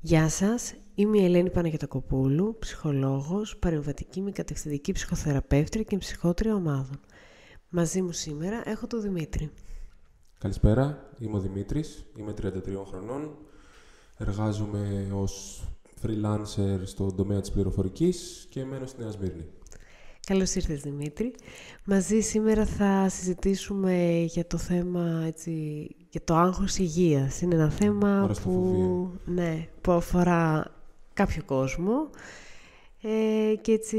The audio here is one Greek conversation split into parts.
Γεια σας, είμαι η Ελένη Παναγιωτακοπούλου, ψυχολόγος, παρεμβατική μη κατευθυντική ψυχοθεραπεύτρια και ψυχότρια ομάδων. Μαζί μου σήμερα έχω τον Δημήτρη. Καλησπέρα, είμαι ο Δημήτρης, είμαι 33 χρονών, εργάζομαι ως freelancer στον τομέα της πληροφορικής και μένω στη Νέα Σμύρνη. Καλώς ήρθες, Δημήτρη. Μαζί σήμερα θα συζητήσουμε για το θέμα, για το άγχος υγείας. Είναι ένα θέμα που αφορά κάποιο κόσμο και έτσι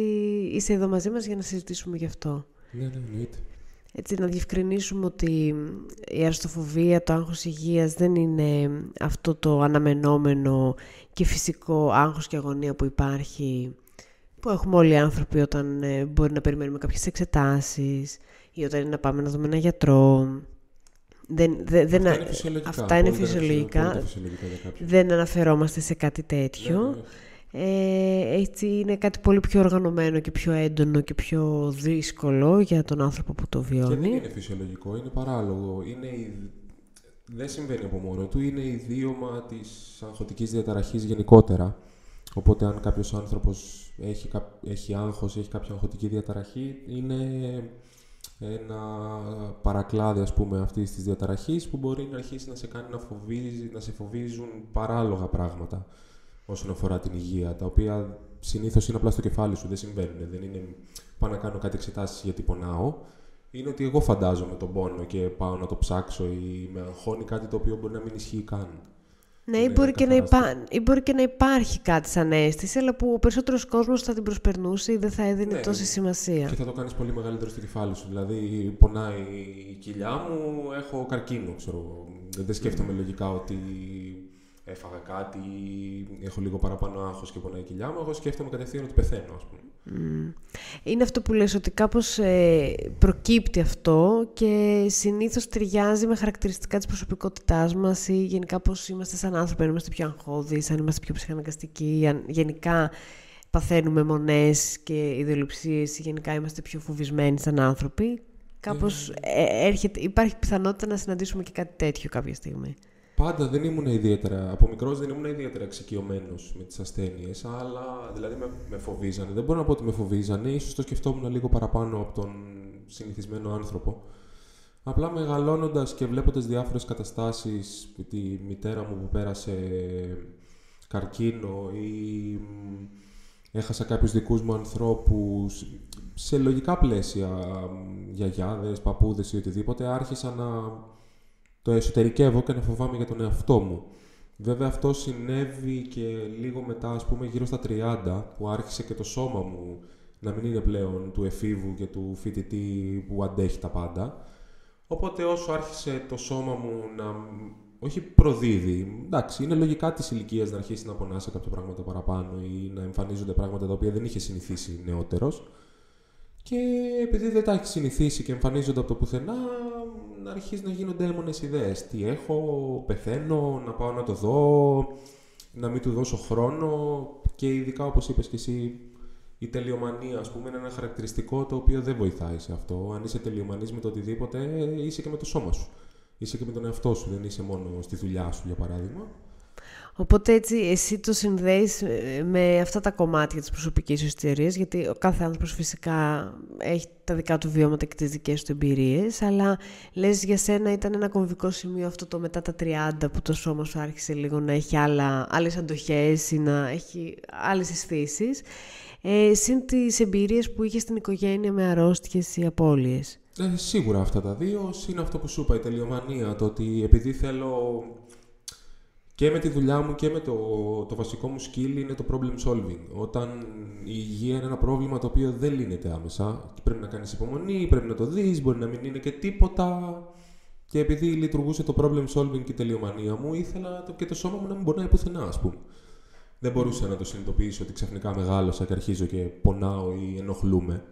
είσαι εδώ μαζί μας για να συζητήσουμε γι' αυτό. Ναι, εννοείται. Έτσι, να διευκρινίσουμε ότι η αρρωστοφοβία, το άγχος υγείας δεν είναι αυτό το αναμενόμενο και φυσικό άγχος και αγωνία που υπάρχει, που έχουμε όλοι οι άνθρωποι όταν μπορεί να περιμένουμε κάποιες εξετάσεις ή όταν είναι να πάμε να δούμε έναν γιατρό. Αυτά είναι φυσιολογικά. Δεν αναφερόμαστε σε κάτι τέτοιο. Ναι. Έτσι είναι κάτι πολύ πιο οργανωμένο και πιο έντονο και πιο δύσκολο για τον άνθρωπο που το βιώνει. Και δεν είναι φυσιολογικό, είναι παράλογο. Δεν συμβαίνει από μόνο του, είναι ιδίωμα της αγχωτικής διαταραχής γενικότερα. Οπότε αν κάποιος άνθρωπος έχει άγχος, έχει κάποια αγχωτική διαταραχή, είναι ένα παρακλάδι, ας πούμε, αυτής της διαταραχής που μπορεί να αρχίσει να σε κάνει να σε φοβίζουν παράλογα πράγματα όσον αφορά την υγεία, τα οποία συνήθως είναι απλά στο κεφάλι σου, δεν συμβαίνουν. Δεν είναι πάω να κάνω κάτι εξετάσεις γιατί πονάω. Είναι ότι εγώ φαντάζομαι τον πόνο και πάω να το ψάξω ή με αγχώνει κάτι το οποίο μπορεί να μην ισχύει καν. Ναι, ή μπορεί και να υπάρχει κάτι σαν αίσθηση, αλλά που ο περισσότερος κόσμος θα την προσπερνούσε ή δεν θα έδινε τόση σημασία. Και θα το κάνεις πολύ μεγαλύτερο στο κεφάλι σου. Δηλαδή, πονάει η κοιλιά μου, έχω καρκίνο, ξέρω. Δεν σκέφτομαι λογικά ότι έφαγα κάτι, έχω λίγο παραπάνω άγχος και πονάει η κοιλιά μου. Εγώ σκέφτομαι κατευθείαν ότι πεθαίνω, ας πούμε. Είναι αυτό που λες, ότι κάπως προκύπτει αυτό και συνήθως ταιριάζει με χαρακτηριστικά της προσωπικότητάς μας ή γενικά πώς είμαστε σαν άνθρωποι, αν είμαστε πιο αγχώδεις, αν είμαστε πιο ψυχαναγκαστικοί, αν γενικά παθαίνουμε μονές και ιδεολειψίες ή γενικά είμαστε πιο φοβισμένοι σαν άνθρωποι. Κάπως υπάρχει πιθανότητα να συναντήσουμε και κάτι τέτοιο κάποια στιγμή. Πάντα από μικρός δεν ήμουν ιδιαίτερα εξοικειωμένος με τις ασθένειες, αλλά δηλαδή με φοβίζανε. Δεν μπορώ να πω ότι με φοβίζανε, ίσως το σκεφτόμουν λίγο παραπάνω από τον συνηθισμένο άνθρωπο. Απλά μεγαλώνοντας και βλέποντας διάφορες καταστάσεις, τη μητέρα μου που πέρασε καρκίνο ή έχασα κάποιους δικούς μου ανθρώπους σε λογικά πλαίσια, γιαγιάδες, παππούδες ή οτιδήποτε, άρχισα να το εσωτερικεύω και να φοβάμαι για τον εαυτό μου. Βέβαια αυτό συνέβη και λίγο μετά, ας πούμε, γύρω στα 30, που άρχισε και το σώμα μου να μην είναι πλέον του εφήβου και του φοιτητή που αντέχει τα πάντα. Οπότε όσο άρχισε το σώμα μου να όχι προδίδει, εντάξει, είναι λογικά της ηλικίας να αρχίσει να πονά σε κάποια πράγματα παραπάνω ή να εμφανίζονται πράγματα τα οποία δεν είχε συνηθίσει νεότερος. Και επειδή δεν τα έχει συνηθίσει και εμφανίζονται από το πουθενά, να αρχίσει να γίνονται έμονες ιδέες. Τι έχω, πεθαίνω, να πάω να το δω, να μην του δώσω χρόνο. Και ειδικά, όπως είπες και εσύ, η τελειομανία, ας πούμε, είναι ένα χαρακτηριστικό το οποίο δεν βοηθάει σε αυτό. Αν είσαι τελειομανής με το οτιδήποτε, είσαι και με το σώμα σου. Είσαι και με τον εαυτό σου, δεν είσαι μόνο στη δουλειά σου, για παράδειγμα. Οπότε έτσι εσύ το συνδέεις με αυτά τα κομμάτια της προσωπικής σου ιστορίας, γιατί ο κάθε άνθρωπος φυσικά έχει τα δικά του βιώματα και τις δικές του εμπειρίες, αλλά λες για σένα ήταν ένα κομβικό σημείο αυτό το μετά τα 30 που το σώμα σου άρχισε λίγο να έχει άλλες αντοχές ή να έχει άλλες αισθήσεις, συν τις εμπειρίες που είχε στην οικογένεια με αρρώστιες ή απώλειες. Σίγουρα αυτά τα δύο, είναι αυτό που σου είπα, η τελειομανία, το ότι επειδή θέλω και με τη δουλειά μου και με το βασικό μου skill είναι το problem solving. Όταν η υγεία είναι ένα πρόβλημα το οποίο δεν λύνεται άμεσα, πρέπει να κάνεις υπομονή, πρέπει να το δεις, μπορεί να μην είναι και τίποτα. Και επειδή λειτουργούσε το problem solving και η τελειομανία μου, ήθελα και το σώμα μου να μην πονάει πουθενά, ας πούμε. Δεν μπορούσα να το συνειδητοποιήσω ότι ξαφνικά μεγάλωσα και αρχίζω και πονάω ή ενοχλούμε.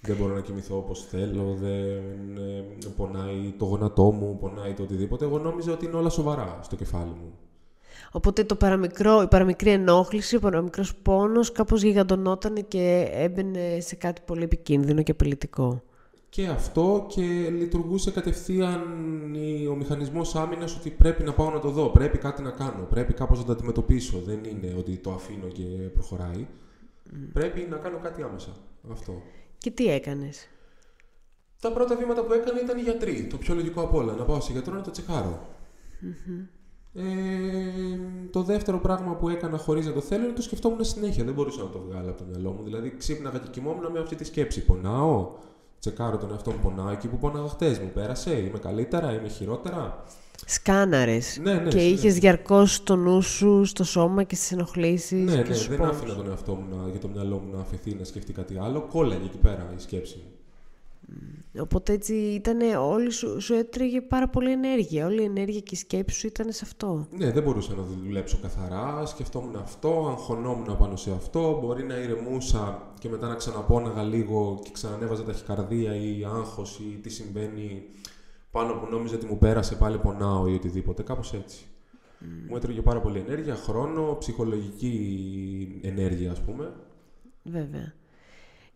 Δεν μπορώ να κοιμηθώ όπως θέλω, δεν πονάει το γόνατό μου, πονάει το οτιδήποτε. Εγώ νόμιζα ότι είναι όλα σοβαρά στο κεφάλι μου. Οπότε η παραμικρή ενόχληση, ο παραμικρός πόνος κάπως γιγαντωνόταν και έμπαινε σε κάτι πολύ επικίνδυνο και απειλητικό. Και αυτό, και λειτουργούσε κατευθείαν ο μηχανισμός άμυνας ότι πρέπει να πάω να το δω, πρέπει κάτι να κάνω, πρέπει κάπως να το αντιμετωπίσω. Δεν είναι ότι το αφήνω και προχωράει. Πρέπει να κάνω κάτι άμεσα. Αυτό. Και τι έκανες? Τα πρώτα βήματα που έκανα ήταν οι γιατροί. Το πιο λογικό απ' όλα. Να πάω σε γιατρό να το τσεκάρω. Το δεύτερο πράγμα που έκανα χωρίς να το θέλω είναι το σκεφτόμουν συνέχεια. Δεν μπορούσα να το βγάλω από το μυαλό μου. Δηλαδή ξύπναγα και κοιμόμουν με αυτή τη σκέψη. Πονάω. Τσεκάρω τον εαυτό μου. Πονάω εκεί που πόναγα χτες. Μου πέρασε. Είμαι καλύτερα. Είμαι χειρότερα. Σκάναρες. Ναι, και είχες διαρκώς το νου σου στο σώμα και στις ενοχλήσεις. Ναι, και στους δεν πόνους. άφηνα τον εαυτό μου για το μυαλό μου να αφαιθεί να σκεφτεί κάτι άλλο. Κόλλαγε εκεί πέρα η σκέψη μου. Οπότε έτσι ήτανε, όλη σου έτρεγε πάρα πολύ ενέργεια. Όλη η ενέργεια και η σκέψη σου ήταν σε αυτό. Ναι, δεν μπορούσα να δουλέψω καθαρά. Σκεφτόμουν αυτό, αγχωνόμουν πάνω σε αυτό. Μπορεί να ηρεμούσα και μετά να ξαναπώναγα λίγο και ξανανέβαζα ταχυκαρδία ή άγχος ή τι συμβαίνει πάνω που νόμιζα ότι μου πέρασε, πάλι πονάω ή οτιδήποτε. Κάπως έτσι. Μου έτρωγε πάρα πολύ ενέργεια, χρόνο, ψυχολογική ενέργεια, ας πούμε. Βέβαια.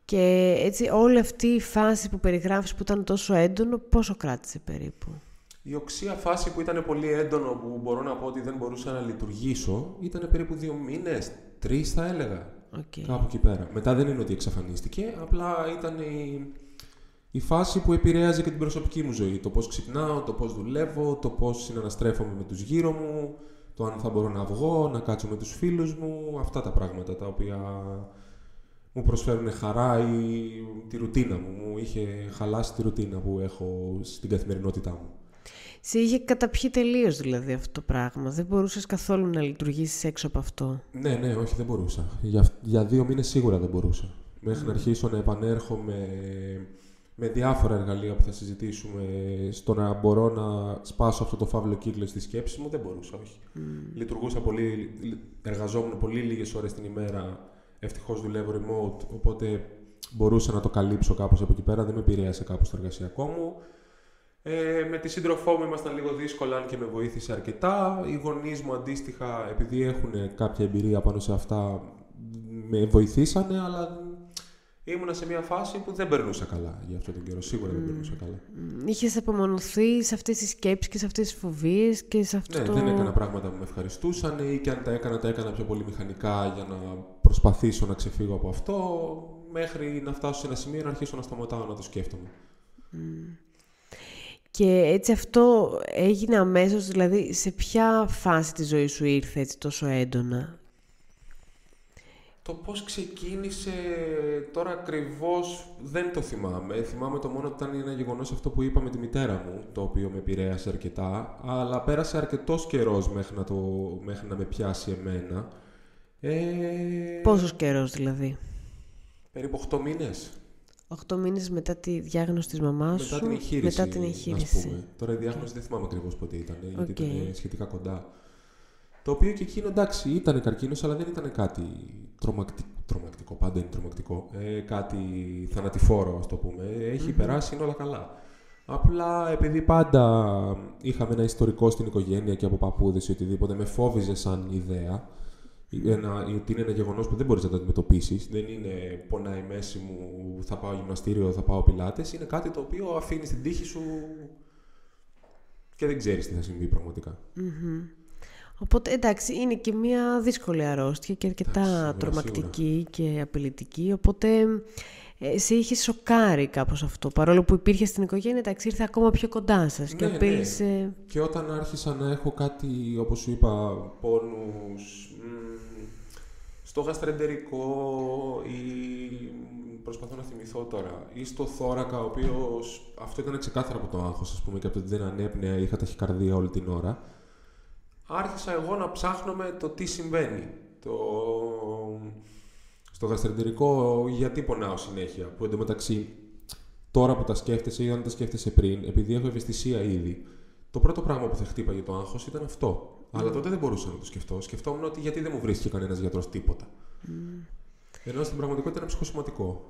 Και έτσι όλη αυτή η φάση που περιγράφεις που ήταν τόσο έντονο, πόσο κράτησε περίπου? Η οξία φάση που ήταν πολύ έντονο, που μπορώ να πω ότι δεν μπορούσα να λειτουργήσω, ήταν περίπου 2 μήνες, 3 θα έλεγα. Κάπου εκεί πέρα. Μετά δεν είναι ότι εξαφανίστηκε, απλά ήταν η φάση που επηρέαζε και την προσωπική μου ζωή. Το πώς ξυπνάω, το πώς δουλεύω, το πώς συναναστρέφομαι με τους γύρω μου, το αν θα μπορώ να βγω, να κάτσω με τους φίλους μου, αυτά τα πράγματα τα οποία μου προσφέρουν χαρά ή τη ρουτίνα μου. Μου είχε χαλάσει τη ρουτίνα που έχω στην καθημερινότητά μου. Σε είχε καταπιεί τελείως δηλαδή αυτό το πράγμα. Δεν μπορούσες καθόλου να λειτουργήσεις έξω από αυτό. Ναι, όχι, δεν μπορούσα. Για 2 μήνες σίγουρα δεν μπορούσα. Μέχρι να αρχίσω να επανέρχομαι με διάφορα εργαλεία που θα συζητήσουμε, στο να μπορώ να σπάσω αυτό το φαύλο κύκλο στη σκέψη μου, δεν μπορούσα, όχι. Λειτουργούσα πολύ, εργαζόμουν πολύ λίγες ώρες την ημέρα. Ευτυχώς δουλεύω remote, οπότε μπορούσα να το καλύψω κάπως από εκεί πέρα, δεν με επηρέασε κάπως το εργασιακό μου. Με τη σύντροφό μου ήμασταν λίγο δύσκολα, αν και με βοήθησε αρκετά. Οι γονείς μου αντίστοιχα, επειδή έχουν κάποια εμπειρία πάνω σε αυτά, με βοηθήσανε, αλλά ήμουνα σε μια φάση που δεν περνούσα καλά για αυτόν τον καιρό. Σίγουρα δεν περνούσα καλά. Είχες απομονωθεί σε αυτές τις σκέψεις και σε αυτές τις φοβίες και σε αυτό Ναι, δεν έκανα πράγματα που με ευχαριστούσαν, ή και αν τα έκανα πιο πολύ μηχανικά για να προσπαθήσω να ξεφύγω από αυτό, μέχρι να φτάσω σε ένα σημείο να αρχίσω να σταματάω να το σκέφτομαι. Και έτσι αυτό έγινε αμέσως, δηλαδή σε ποια φάση της ζωής σου ήρθε έτσι τόσο έντονα? Το πώς ξεκίνησε τώρα ακριβώς δεν το θυμάμαι. Θυμάμαι το μόνο ότι ήταν ένα γεγονός αυτό που είπα με τη μητέρα μου, το οποίο με επηρέασε αρκετά, αλλά πέρασε αρκετός καιρός μέχρι να με πιάσει εμένα. Πόσος καιρός δηλαδή? Περίπου 8 μήνες. 8 μήνες μετά τη διάγνωση της μαμάς σου. Μετά την εγχείρηση. Ας πούμε. Τώρα η διάγνωση δεν θυμάμαι ακριβώς πότε ήταν, γιατί ήταν σχετικά κοντά. Το οποίο και εκείνο, εντάξει, ήταν καρκίνος, αλλά δεν ήταν κάτι τρομακτικό, πάντα είναι τρομακτικό. Κάτι θανατηφόρο, ας το πούμε. Έχει περάσει, είναι όλα καλά. Απλά επειδή πάντα είχαμε ένα ιστορικό στην οικογένεια και από παππούδες ή οτιδήποτε, με φόβιζε σαν ιδέα. Ότι είναι ένα γεγονός που δεν μπορείς να το αντιμετωπίσεις. Δεν είναι πονάει η μέση μου, θα πάω γυμναστήριο, θα πάω πιλάτες. Είναι κάτι το οποίο αφήνει την τύχη σου και δεν ξέρεις τι θα συμβεί πραγματικά. Οπότε εντάξει, είναι και μια δύσκολη αρρώστια και αρκετά τρομακτική και απειλητική. Οπότε σε είχε σοκάρει κάπως αυτό. Παρόλο που υπήρχε στην οικογένεια, εντάξει, ήρθε ακόμα πιο κοντά σας και απείλησε. Ναι. Και όταν άρχισα να έχω κάτι, όπως σου είπα, πόνους στο γαστρεντερικό ή προσπαθώ να θυμηθώ τώρα, ή στο θώρακα, ο οποίος αυτό ήταν ξεκάθαρα από το άγχος, ας πούμε, και από το ότι δεν ανέπνεα, είχα ταχυκαρδία όλη την ώρα. Άρχισα εγώ να ψάχνω με το τι συμβαίνει. Στο γαστρεντερικό, γιατί πονάω συνέχεια. Που εντωμεταξύ, τώρα που τα σκέφτεσαι ή αν τα σκέφτεσαι πριν, επειδή έχω ευαισθησία ήδη, το πρώτο πράγμα που θα χτύπαγε το άγχος ήταν αυτό. Αλλά τότε δεν μπορούσα να το σκεφτώ. Σκεφτόμουν ότι γιατί δεν μου βρίσκει κανένας γιατρός τίποτα. Ενώ στην πραγματικότητα είναι ψυχοσωματικό.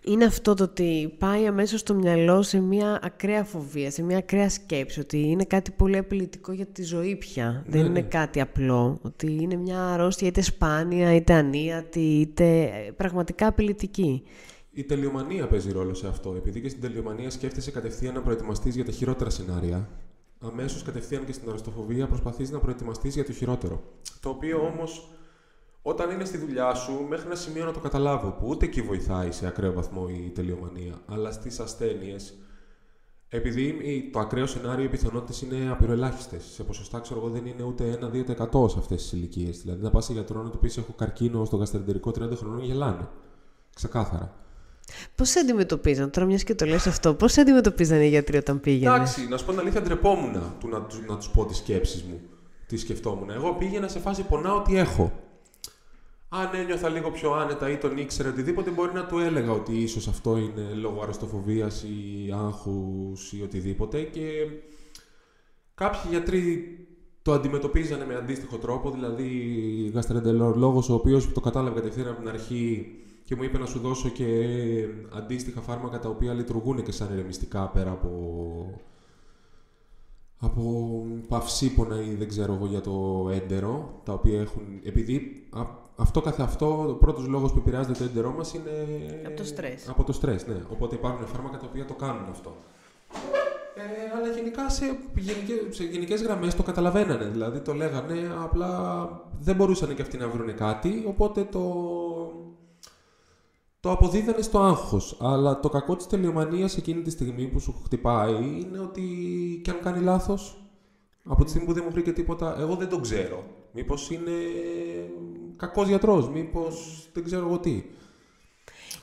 Είναι αυτό το ότι πάει αμέσως στο μυαλό σε μια ακραία φοβία, σε μια ακραία σκέψη, ότι είναι κάτι πολύ απειλητικό για τη ζωή πια. Δεν είναι κάτι απλό, ότι είναι μια αρρώστια είτε σπάνια, είτε ανίατη, είτε πραγματικά απειλητική. Η τελειομανία παίζει ρόλο σε αυτό. Επειδή και στην τελειομανία σκέφτεσαι κατευθείαν να προετοιμαστείς για τα χειρότερα σενάρια, αμέσως κατευθείαν και στην αεροστοφοβία προσπαθείς να προετοιμαστείς για το χειρότερο. Το οποίο όμως, όταν είναι στη δουλειά σου, μέχρι ένα σημείο να το καταλάβω, που ούτε εκεί βοηθάει σε ακραίο βαθμό η τελειομανία, αλλά στις ασθένειες, επειδή το ακραίο σενάριο, οι πιθανότητες είναι απειροελάχιστες. Σε ποσοστά, ξέρω εγώ, δεν είναι ούτε 1-2% σε αυτές τις ηλικίες. Δηλαδή, να πας σε γιατρό να του πεις: έχω καρκίνο στο γαστρεντερικό 30 χρονών, γελάνε. Ξεκάθαρα. Πώς αντιμετωπίζαν, τώρα μιας και το λες αυτό, πώς αντιμετωπίζαν οι γιατροί όταν πήγαινε? Εντάξει, να σου πω την αλήθεια, ντρεπόμουν να τους πω τις σκέψεις μου. Τι σκεφτόμουν. Εγώ πήγαινα σε φάση πονάω τι έχω. Αν ένιωθα λίγο πιο άνετα ή τον ήξερα οτιδήποτε, μπορεί να του έλεγα ότι ίσως αυτό είναι λόγω αρρωστοφοβίας ή άγχους ή οτιδήποτε. Και κάποιοι γιατροί το αντιμετωπίζανε με αντίστοιχο τρόπο, δηλαδή γαστρεντερολόγος ο οποίος το κατάλαβε κατευθείαν από την αρχή και μου είπε να σου δώσω και αντίστοιχα φάρμακα τα οποία λειτουργούν και σαν ηρεμιστικά πέρα από παυσίπονα ή δεν ξέρω εγώ για το έντερο, τα οποία έχουν, επειδή αυτό καθε αυτό, ο πρώτος λόγος που επηρεάζεται το έντερό μας είναι από το στρες. Από το στρες, ναι. Οπότε υπάρχουν φάρμακα τα οποία το κάνουν αυτό. Αλλά γενικά σε γενικές γραμμές το καταλαβαίνανε, δηλαδή το λέγανε, απλά δεν μπορούσαν και αυτοί να βρουν κάτι, οπότε το αποδίδανε στο άγχος. Αλλά το κακό της τελειομανίας εκείνη τη στιγμή που σου χτυπάει είναι ότι κι αν κάνει λάθος, από τη στιγμή που δεν μου βρήκε τίποτα, εγώ δεν το ξέρω. Μήπως είναι κακός γιατρός, μήπως δεν ξέρω εγώ τι.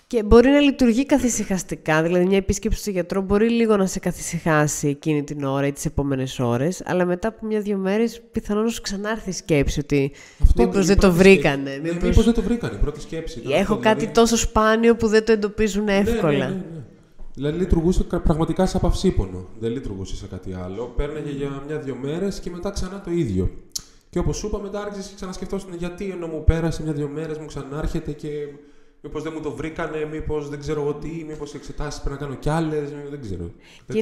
Και μπορεί να λειτουργεί καθησυχαστικά, δηλαδή μια επίσκεψη στο γιατρό μπορεί λίγο να σε καθησυχάσει εκείνη την ώρα ή τις επόμενες ώρες, αλλά μετά από 1-2 μέρες πιθανόν να σου ξανάρθει η σκέψη ότι μήπως δεν το βρήκανε. Μήπως δεν το βρήκανε, η πρώτη σκέψη. Έχω κάτι τόσο σπάνιο που δεν το εντοπίζουν εύκολα. Ναι. Δηλαδή λειτουργούσε πραγματικά σε παυσίπονο, δεν λειτουργούσε σε κάτι άλλο. Παίρναγε για 1-2 μέρες και μετά ξανά το ίδιο. Και όπως σου είπα, μετά άρχισε και ξανασκεφτόσουν γιατί ενώ μου πέρασε 1-2 μέρες, μου ξανάρχεται και. Μήπως δεν μου το βρήκανε, μήπως δεν ξέρω εγώ τι, μήπως εξετάσεις πρέπει να κάνω κι άλλες, δεν ξέρω. Και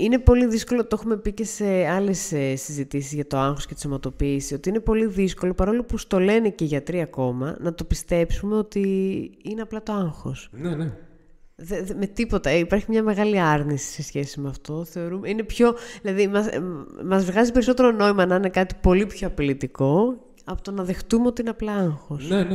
είναι πολύ δύσκολο, το έχουμε πει και σε άλλες συζητήσεις για το άγχος και τη σωματοποίηση, ότι είναι πολύ δύσκολο, παρόλο που στο λένε και οι γιατροί ακόμα, να το πιστέψουμε ότι είναι απλά το άγχος. Ναι. Με τίποτα. Υπάρχει μια μεγάλη άρνηση σε σχέση με αυτό. Θεωρούμε, είναι πιο, δηλαδή μας βγάζει περισσότερο νόημα να είναι κάτι πολύ πιο απειλητικό από το να δεχτούμε ότι είναι απλά άγχος. Ναι,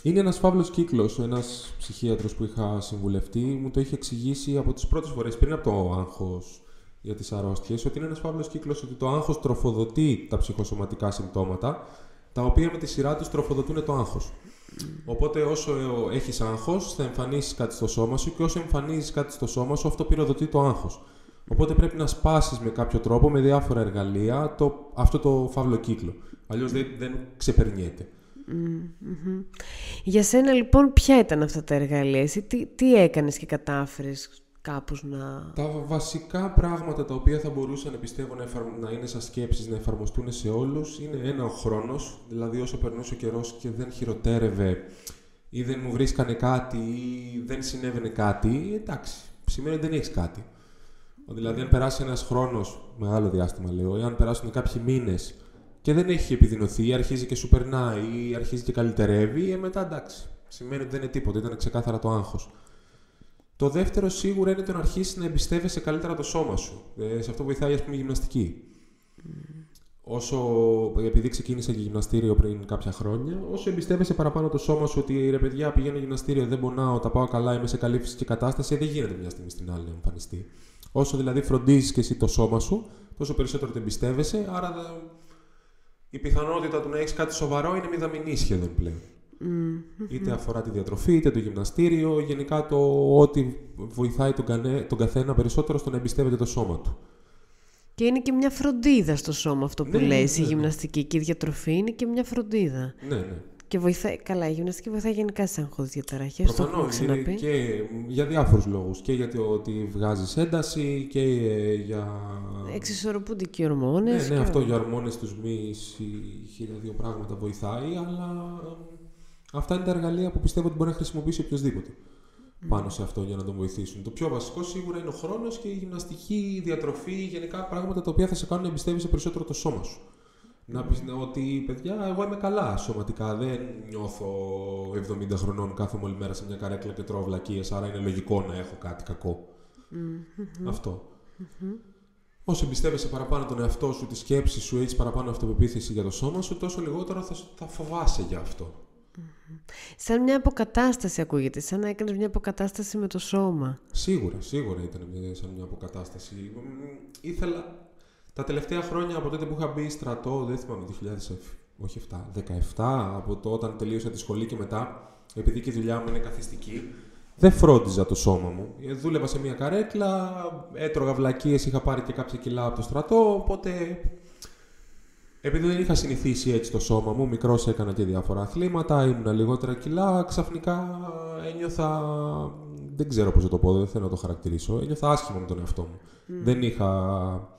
είναι ένας φαύλος κύκλος. Ένας ψυχίατρος που είχα συμβουλευτεί μου το είχε εξηγήσει από τις πρώτες φορές πριν από το άγχος για τις αρρώστιες, ότι είναι ένας φαύλος κύκλος, ότι το άγχος τροφοδοτεί τα ψυχοσωματικά συμπτώματα, τα οποία με τη σειρά τους τροφοδοτούν το άγχος. Οπότε όσο έχεις άγχος, θα εμφανίσεις κάτι στο σώμα σου και όσο εμφανίζεις κάτι στο σώμα σου, αυτό πυροδοτεί το άγχος. Οπότε πρέπει να σπάσεις με κάποιο τρόπο, με διάφορα εργαλεία, αυτό το φαύλο κύκλο. Αλλιώς δεν ξεπερνιέται. Mm-hmm. Για σένα λοιπόν ποια ήταν αυτά τα εργαλεία, εσύ τι έκανες και κατάφερες κάπως να... Τα βασικά πράγματα τα οποία θα μπορούσαν πιστεύω να είναι σαν σκέψεις, να εφαρμοστούν σε όλους, είναι ο χρόνος, δηλαδή όσο περνούσε ο καιρός και δεν χειροτέρευε ή δεν μου βρίσκανε κάτι ή δεν συνέβαινε κάτι, εντάξει, σημαίνει ότι δεν έχεις κάτι. Δηλαδή αν περάσει ένας χρόνος, μεγάλο διάστημα λέω, ή αν περάσουν κάποιοι μήνες και δεν έχει επιδεινωθεί, ή αρχίζει και σου περνάει, ή αρχίζει και καλυτερεύει, μετά εντάξει. Σημαίνει ότι δεν είναι τίποτα, ήταν ξεκάθαρα το άγχος. Το δεύτερο σίγουρα είναι το να αρχίσει να εμπιστεύεσαι καλύτερα το σώμα σου. Σε αυτό βοηθάει, ας πούμε, η γυμναστική. Επειδή ξεκίνησα και γυμναστήριο πριν κάποια χρόνια, όσο εμπιστεύεσαι παραπάνω το σώμα σου ότι ρε παιδιά πηγαίνω γυμναστήριο, δεν πονάω, τα πάω καλά, είμαι σε καλή φυσική κατάσταση, δεν γίνεται μια στιγμή στην άλλη να εμφανιστεί. Όσο δηλαδή φροντίζεις και εσύ το σώμα σου, τόσο περισσότερο το εμπιστεύεσαι, άρα η πιθανότητα του να έχεις κάτι σοβαρό είναι μηδαμινή σχεδόν πλέον. Είτε αφορά τη διατροφή, είτε το γυμναστήριο, γενικά ό,τι βοηθάει τον καθένα περισσότερο στο να εμπιστεύεται το σώμα του. Και είναι και μια φροντίδα στο σώμα αυτό που λες, η γυμναστική και η διατροφή είναι και μια φροντίδα. Ναι. Και βοηθάει, καλά, η γυμναστική βοηθάει γενικά στις αγχώδεις διαταραχές. Προφανώς, και για διάφορους λόγους. Και γιατί ότι βγάζεις ένταση και για... Εξισορροπούνται και οι ορμόνες. Ναι, αυτό για ορμόνες, τους μυς, 1002 πράγματα βοηθάει, αλλά αυτά είναι τα εργαλεία που πιστεύω ότι μπορεί να χρησιμοποιήσει οποιοδήποτε πάνω σε αυτό για να τον βοηθήσουν. Το πιο βασικό σίγουρα είναι ο χρόνος και η γυμναστική, η διατροφή, γενικά πράγματα τα οποία θα σε κάνουν να εμπιστεύεσαι περισσότερο το σώμα σου. Να πεις ότι, παιδιά, εγώ είμαι καλά σωματικά, δεν νιώθω 70 χρονών, κάθομαι όλη μέρα σε μια καρέκλα και τρώω βλακίες, άρα είναι λογικό να έχω κάτι κακό. Αυτό. Όσο εμπιστεύεσαι παραπάνω τον εαυτό σου, τη σκέψη σου, έχεις παραπάνω αυτοπεποίθηση για το σώμα σου, τόσο λιγότερο θα φοβάσαι για αυτό. Σαν μια αποκατάσταση ακούγεται, σαν να έκανες μια αποκατάσταση με το σώμα. Σίγουρα ήταν σαν μια αποκατάσταση. Ήθελα τα τελευταία χρόνια από τότε που είχα μπει στρατό, δεν θυμάμαι, 2017, από το όταν τελείωσα τη σχολή και μετά, επειδή και η δουλειά μου είναι καθιστική, δεν φρόντιζα το σώμα μου. Δούλευα σε μια καρέκλα, έτρωγα βλακίες, είχα πάρει και κάποια κιλά από το στρατό, οπότε επειδή δεν είχα συνηθίσει έτσι το σώμα μου, μικρός έκανα και διάφορα αθλήματα, ήμουνα λιγότερα κιλά, ξαφνικά ένιωθα, δεν ξέρω πώς θα το πω, δεν θέλω να το χαρακτηρίσω, ένιωθα άσχημα με τον εαυτό μου. Δεν είχα...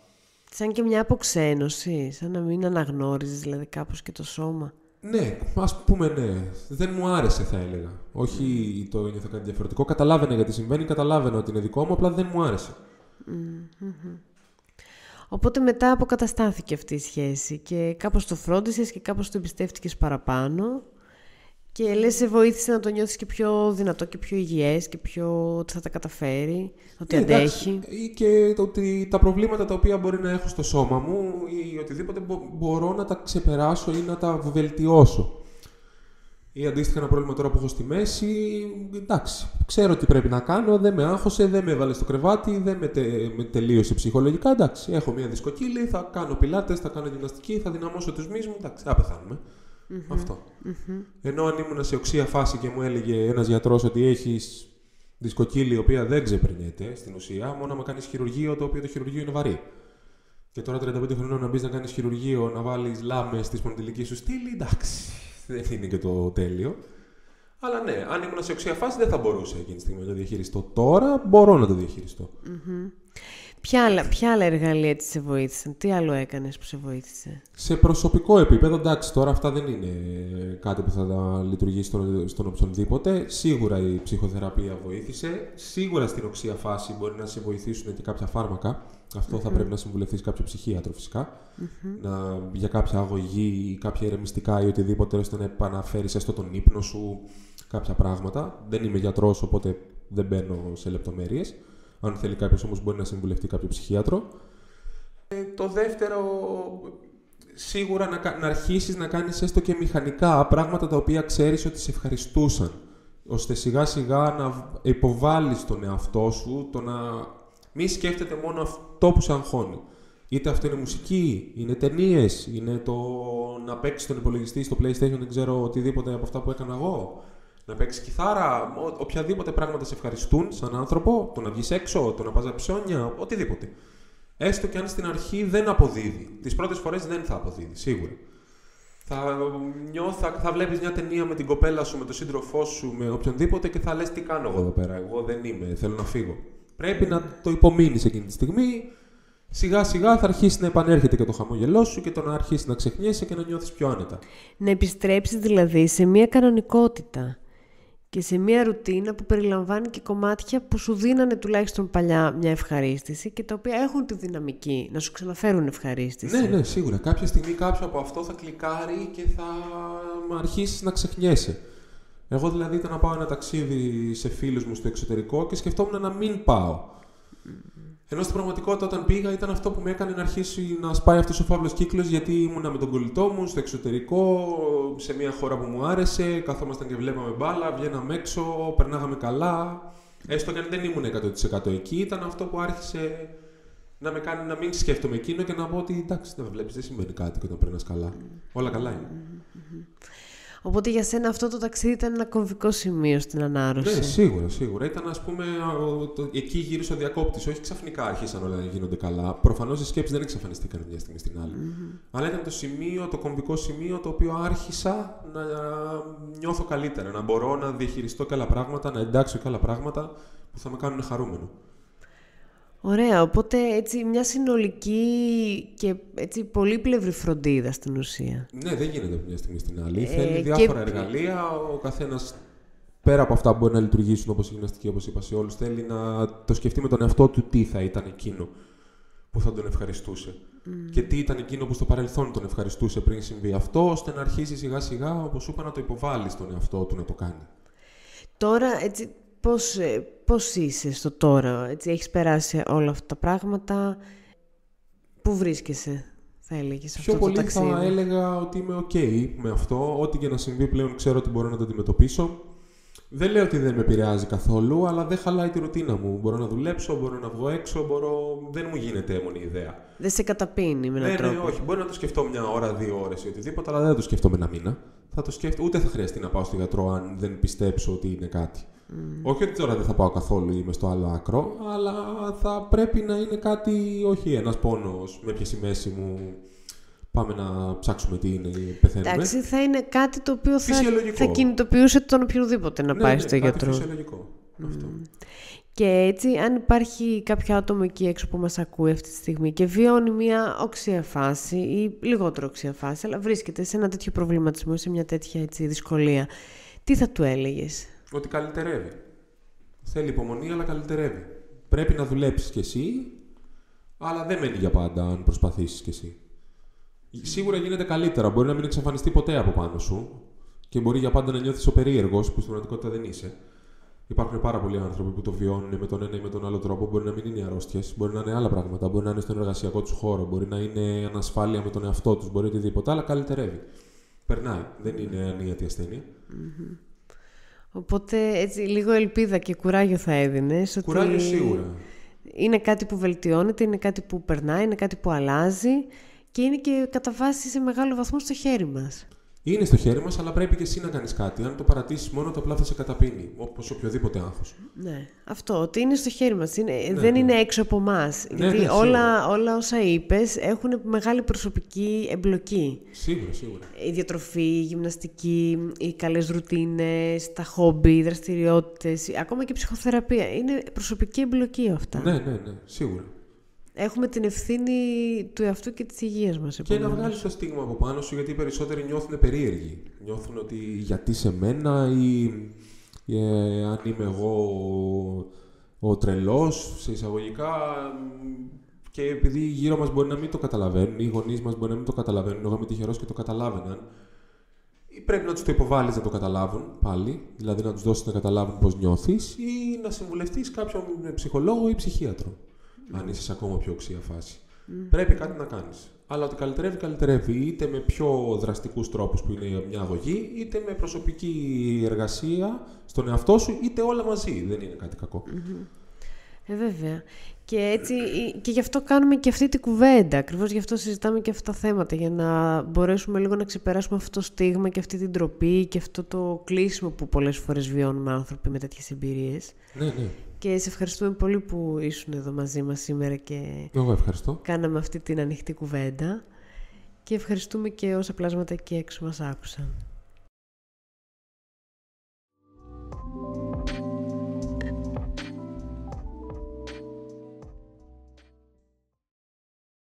Σαν και μια αποξένωση, σαν να μην αναγνώριζες δηλαδή κάπως και το σώμα. Ναι, ας πούμε ναι. Δεν μου άρεσε, θα έλεγα. Όχι το ένιωθα κάτι διαφορετικό. Καταλάβαινα γιατί συμβαίνει, καταλάβαινα ότι είναι δικό μου, απλά δεν μου άρεσε. Οπότε μετά αποκαταστάθηκε αυτή η σχέση και κάπως το φρόντισες και κάπως το εμπιστεύτηκες παραπάνω και λες σε βοήθησε να το νιώθεις και πιο δυνατό και πιο υγιές και πιο ότι θα τα καταφέρει, ότι αντέχει. Και ότι τα προβλήματα τα οποία μπορεί να έχω στο σώμα μου ή οτιδήποτε μπορώ να τα ξεπεράσω ή να τα βελτιώσω. Ή αντίστοιχα ένα πρόβλημα τώρα που έχω στη μέση, εντάξει, ξέρω τι πρέπει να κάνω, δεν με άγχωσε, δεν με έβαλε στο κρεβάτι, δεν με τελείωσε ψυχολογικά, εντάξει, έχω μια δισκοκύλη, θα κάνω πιλάτες, θα κάνω γυμναστική, θα δυναμώσω τους μυς μου, εντάξει, θα πεθάνουμε. Αυτό. Ενώ αν ήμουν σε οξία φάση και μου έλεγε ένας γιατρός ότι έχεις δισκοκύλη η οποία δεν ξεπερνιέται στην ουσία, μόνο να κάνεις χειρουργείο, το οποίο το χειρουργείο είναι βαρύ. Και τώρα 35 χρονών να μπεις να κάνεις χειρουργείο, να βάλεις λάμες στη σπονδυλική σου στήλη, εντάξει, δεν είναι και το τέλειο. Αλλά ναι, αν ήμουν σε οξία φάση δεν θα μπορούσα εκείνη τη στιγμή να το διαχειριστώ. Τώρα μπορώ να το διαχειριστώ. Ποια άλλα εργαλεία έτσι σε βοήθησαν, τι άλλο έκανες που σε βοήθησε? Σε προσωπικό επίπεδο, εντάξει, τώρα αυτά δεν είναι κάτι που θα λειτουργήσει στον οποιονδήποτε. Σίγουρα η ψυχοθεραπεία βοήθησε. Σίγουρα στην οξία φάση μπορεί να σε βοηθήσουν και κάποια φάρμακα. Αυτό θα πρέπει να συμβουλευτείς κάποιο ψυχίατρο φυσικά. Για κάποια αγωγή ή κάποια ηρεμιστικά ή οτιδήποτε, ώστε να επαναφέρεις έστω τον ύπνο σου, κάποια πράγματα. Δεν είμαι γιατρός, οπότε δεν μπαίνω σε λεπτομέρειες. Αν θέλει κάποιος όμως μπορεί να συμβουλευτεί κάποιο ψυχίατρο. Το δεύτερο, σίγουρα να αρχίσεις να κάνεις έστω και μηχανικά πράγματα τα οποία ξέρεις ότι σε ευχαριστούσαν. Ώστε σιγά σιγά να υποβάλεις τον εαυτό σου, το να μην σκέφτεται μόνο αυτό που σε αγχώνει. Είτε αυτό είναι μουσική, είναι ταινίες, είναι το να παίξεις τον υπολογιστή στο PlayStation, δεν ξέρω, οτιδήποτε από αυτά που έκανα εγώ. Να παίξεις κιθάρα, οποιαδήποτε πράγματα σε ευχαριστούν σαν άνθρωπο, το να βγεις έξω, το να πας ψώνια, οτιδήποτε. Έστω και αν στην αρχή δεν αποδίδει. Τις πρώτες φορές δεν θα αποδίδει, σίγουρα. Θα βλέπεις μια ταινία με την κοπέλα σου, με τον σύντροφό σου, με οποιονδήποτε και θα λες τι κάνω εγώ εδώ πέρα. Εγώ δεν είμαι, θέλω να φύγω. Πρέπει να το υπομείνεις εκείνη τη στιγμή. Σιγά σιγά θα αρχίσει να επανέρχεται και το χαμόγελό σου και το να αρχίσει να ξεχνιέσαι και να νιώθεις πιο άνετα. Να επιστρέψεις δηλαδή σε μια κανονικότητα και σε μια ρουτίνα που περιλαμβάνει και κομμάτια που σου δίνανε τουλάχιστον παλιά μια ευχαρίστηση και τα οποία έχουν τη δυναμική να σου ξαναφέρουν ευχαρίστηση. Ναι, σίγουρα. Κάποια στιγμή κάποιο από αυτό θα κλικάρει και θα αρχίσεις να ξεχνιέσαι. Εγώ δηλαδή ήταν να πάω ένα ταξίδι σε φίλους μου στο εξωτερικό και σκεφτόμουν να μην πάω. Ενώ στην πραγματικότητα όταν πήγα ήταν αυτό που με έκανε να αρχίσει να σπάει αυτός ο φαύλος κύκλος, γιατί ήμουνα με τον κολλητό μου στο εξωτερικό, σε μια χώρα που μου άρεσε, καθόμασταν και βλέπαμε μπάλα, βγαίναμε έξω, περνάγαμε καλά. Έστω και αν δεν ήμουν 100% εκεί, ήταν αυτό που άρχισε να με κάνει να μην σκέφτομαι εκείνο και να πω ότι εντάξει, δεν βλέπεις, δεν σημαίνει κάτι και όταν περνάς καλά. Όλα καλά είναι. Οπότε για σένα αυτό το ταξίδι ήταν ένα κομβικό σημείο στην ανάρρωση. Ναι, σίγουρα. Ήταν, ας πούμε, εκεί γύρισε ο διακόπτης. Όχι ξαφνικά άρχισαν όλα να γίνονται καλά. Προφανώς οι σκέψεις δεν εξαφανιστήκαν μια στιγμή στην άλλη. Αλλά ήταν το κομβικό σημείο το οποίο άρχισα να νιώθω καλύτερα. Να μπορώ να διαχειριστώ και άλλα πράγματα, να εντάξω και άλλα πράγματα που θα με κάνουν χαρούμενο. Ωραία, οπότε έτσι μια συνολική και έτσι πολύπλευρη φροντίδα στην ουσία. Ναι, δεν γίνεται από μια στιγμή στην άλλη. Θέλει διάφορα εργαλεία. Ο καθένας, πέρα από αυτά που μπορεί να λειτουργήσουν όπως η γυμναστική, όπως είπα σε όλους, θέλει να το σκεφτεί με τον εαυτό του τι θα ήταν εκείνο που θα τον ευχαριστούσε. Και τι ήταν εκείνο που στο παρελθόν τον ευχαριστούσε πριν συμβεί αυτό, ώστε να αρχίσει σιγά σιγά, όπως σου είπα, να το υποβάλει στον εαυτό του να το κάνει. Τώρα, έτσι, πώς είσαι στο τώρα, έτσι, έχεις περάσει όλα αυτά τα πράγματα, πού βρίσκεσαι, θα έλεγες, αυτό το ταξίδι? Πιο πολύ θα έλεγα ότι είμαι ok με αυτό, ό,τι και να συμβεί πλέον ξέρω ότι μπορώ να το αντιμετωπίσω. Δεν λέω ότι δεν με επηρεάζει καθόλου, αλλά δεν χαλάει τη ρουτίνα μου. Μπορώ να δουλέψω, μπορώ να βγω έξω, δεν μου γίνεται έμονη ιδέα. Δεν σε καταπίνει με έναν τρόπο? Ναι, όχι. Μπορεί να το σκεφτώ μια ώρα, 2 ώρες ή οτιδήποτε, αλλά δεν θα το σκεφτώ με ένα μήνα. Θα το σκέφτω, ούτε θα χρειαστεί να πάω στο γιατρό αν δεν πιστέψω ότι είναι κάτι. Όχι ότι τώρα δεν θα πάω καθόλου, είμαι στο άλλο άκρο, αλλά θα πρέπει να είναι κάτι, όχι ένας πόνος, με πιάσει η μέση μου. Πάμε να ψάξουμε τι είναι, πεθαίνουμε. Εντάξει, θα είναι κάτι το οποίο θα κινητοποιούσε τον οποιοδήποτε να πάει στο γιατρό. Είναι φυσιολογικό. Αυτό. Και έτσι, αν υπάρχει κάποιο άτομο εκεί έξω που μας ακούει αυτή τη στιγμή και βιώνει μια οξία φάση ή λιγότερο οξία φάση, αλλά βρίσκεται σε ένα τέτοιο προβληματισμό, σε μια τέτοια έτσι, δυσκολία, τι θα του έλεγες? Ότι καλυτερεύει. Θέλει υπομονή, αλλά καλυτερεύει. Πρέπει να δουλέψεις κι εσύ, αλλά δεν μένει για πάντα αν προσπαθήσεις κι εσύ. Σίγουρα γίνεται καλύτερα. Μπορεί να μην εξαφανιστεί ποτέ από πάνω σου και μπορεί για πάντα να νιώθεις ο περίεργος, που στην πραγματικότητα δεν είσαι. Υπάρχουν πάρα πολλοί άνθρωποι που το βιώνουν με τον ένα ή με τον άλλο τρόπο. Μπορεί να μην είναι οι αρρώστιες, μπορεί να είναι άλλα πράγματα. Μπορεί να είναι στον εργασιακό του χώρο, μπορεί να είναι ανασφάλεια με τον εαυτό του, μπορεί οτιδήποτε. Αλλά καλυτερεύει. Περνάει. Δεν είναι ανίατη ασθένεια. Οπότε έτσι λίγο ελπίδα και κουράγιο θα έδινες. Κουράγιο σίγουρα. Είναι κάτι που βελτιώνεται, είναι κάτι που περνάει, είναι κάτι που αλλάζει. Και είναι και κατά βάση σε μεγάλο βαθμό στο χέρι μας. Είναι στο χέρι μας, αλλά πρέπει και εσύ να κάνεις κάτι. Αν το παρατήσεις μόνο, το απλά θα σε καταπίνει, όπως οποιοδήποτε άγχος. Ναι, αυτό, ότι είναι στο χέρι μας. Δεν είναι έξω από εμάς. Γιατί όλα όσα είπες έχουν μεγάλη προσωπική εμπλοκή. Σίγουρα. Η διατροφή, η γυμναστική, οι καλές ρουτίνες, τα χόμπι, οι δραστηριότητες, ακόμα και η ψυχοθεραπεία. Είναι προσωπική εμπλοκή αυτά. Ναι, σίγουρα. Έχουμε την ευθύνη του εαυτού και της υγείας μας. Και να βγάλεις το στίγμα από πάνω σου, γιατί οι περισσότεροι νιώθουν περίεργοι. Νιώθουν ότι γιατί σε μένα ή αν είμαι εγώ ο τρελός, σε εισαγωγικά, και επειδή γύρω μας μπορεί να μην το καταλαβαίνουν, οι γονείς μας μπορεί να μην το καταλαβαίνουν, εγώ είμαι τυχερός και το καταλάβαιναν, ή πρέπει να τους το υποβάλεις να το καταλάβουν πάλι, δηλαδή να τους δώσεις να καταλάβουν πώς νιώθεις, ή να συμβουλευτείς κάποιον ψυχολόγο ή ψυχίατρο. Αν είσαι σε ακόμα πιο οξία φάση. Πρέπει κάτι να κάνεις. Αλλά ότι καλυτερεύει είτε με πιο δραστικούς τρόπους που είναι μια αγωγή, είτε με προσωπική εργασία στον εαυτό σου, είτε όλα μαζί. Δεν είναι κάτι κακό. Βέβαια. Και γι' αυτό κάνουμε και αυτή την κουβέντα. Ακριβώς γι' αυτό συζητάμε και αυτά τα θέματα. Για να μπορέσουμε λίγο να ξεπεράσουμε αυτό το στίγμα και αυτή την ντροπή και αυτό το κλείσιμο που πολλές φορές βιώνουμε άνθρωποι με τέτοιες εμπειρίες. Ναι. Και σε ευχαριστούμε πολύ που ήσουν εδώ μαζί μας σήμερα και εγώ ευχαριστώ. Κάναμε αυτή την ανοιχτή κουβέντα. Και ευχαριστούμε και όσα πλάσματα εκεί έξω μας άκουσαν.